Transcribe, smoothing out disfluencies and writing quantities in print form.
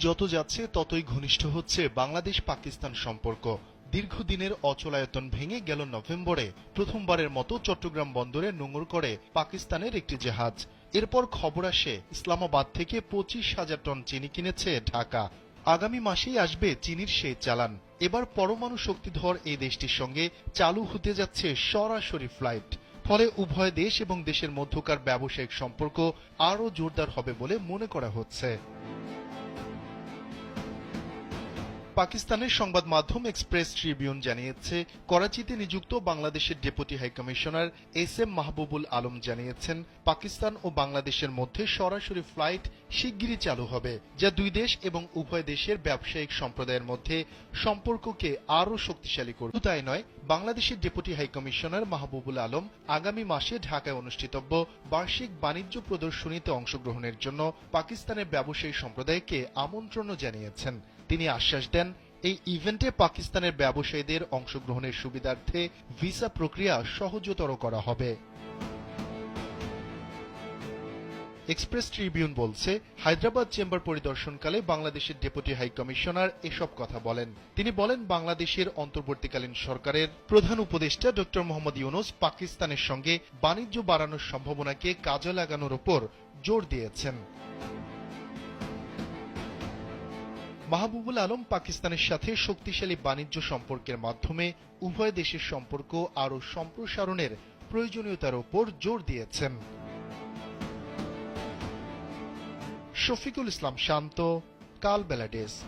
যত যাচ্ছে ততই ঘনিষ্ঠ হচ্ছে বাংলাদেশ পাকিস্তান সম্পর্ক। দীর্ঘদিনের অচলায়তন ভেঙে গেল নভেম্বরে প্রথমবারের মতো চট্টগ্রাম বন্দরে নোঙর করে পাকিস্তানের একটি জাহাজ। এরপর খবর আসে ইসলামাবাদ থেকে 25,000 টন চিনি কিনেছে ঢাকা। আগামী মাসেই আসবে চিনির সেই চালান। এবার পরমাণু শক্তিধর এই দেশটির সঙ্গে চালু হতে যাচ্ছে সরাসরি ফ্লাইট। ফলে উভয় দেশ এবং দেশের মধ্যকার ব্যবসায়িক সম্পর্ক আরও জোরদার হবে বলে মনে করা হচ্ছে। পাকিস্তানের সংবাদ মাধ্যম এক্সপ্রেস ট্রিবিউন জানিয়েছে, করাচিতে নিযুক্ত বাংলাদেশের deputy high commissioner SM. Mahbubul Alam জানিয়েছেন, পাকিস্তান ও বাংলাদেশের মধ্যে সরাসরি ফ্লাইট শিগগিরই চালু হবে, যা দুই দেশ এবং উভয় দেশের ব্যবসায়িক সম্প্রদায়ের মধ্যে সম্পর্ককে আরও শক্তিশালী করবে। শুধু তাই নয়, বাংলাদেশের ডেপুটি হাইকমিশনার মাহবুবুল আলম আগামী মাসে ঢাকায় অনুষ্ঠিতব্য বার্ষিক বাণিজ্য প্রদর্শনীতে অংশগ্রহণের জন্য পাকিস্তানের ব্যবসায়ী সম্প্রদায়কে আমন্ত্রণও জানিয়েছেন। তিনি আশ্বাস দেন, এই ইভেন্টে পাকিস্তানের ব্যবসায়ীদের অংশগ্রহণের সুবিধার্থে ভিসা প্রক্রিয়া সহজতর করা হবে। এক্সপ্রেস ট্রিবিউন বলছে, হায়দ্রাবাদ চেম্বার পরিদর্শনকালে বাংলাদেশের ডেপুটি হাইকমিশনার এসব কথা বলেন। তিনি বলেন, বাংলাদেশের অন্তর্বর্তীকালীন সরকারের প্রধান উপদেষ্টা ডক্টর মোহাম্মদ ইউনূস পাকিস্তানের সঙ্গে বাণিজ্য বাড়ানোর সম্ভাবনাকে কাজে লাগানোর উপর জোর দিয়েছেন। মাহবুবুল আলম পাকিস্তানের সাথে শক্তিশালী বাণিজ্য সম্পর্কের মাধ্যমে উভয় দেশের সম্পর্ক আরও সম্প্রসারণের প্রয়োজনীয়তার উপর জোর দিয়েছেন। শফিকুল ইসলাম শান্ত, কালবেলা ডেস্ক।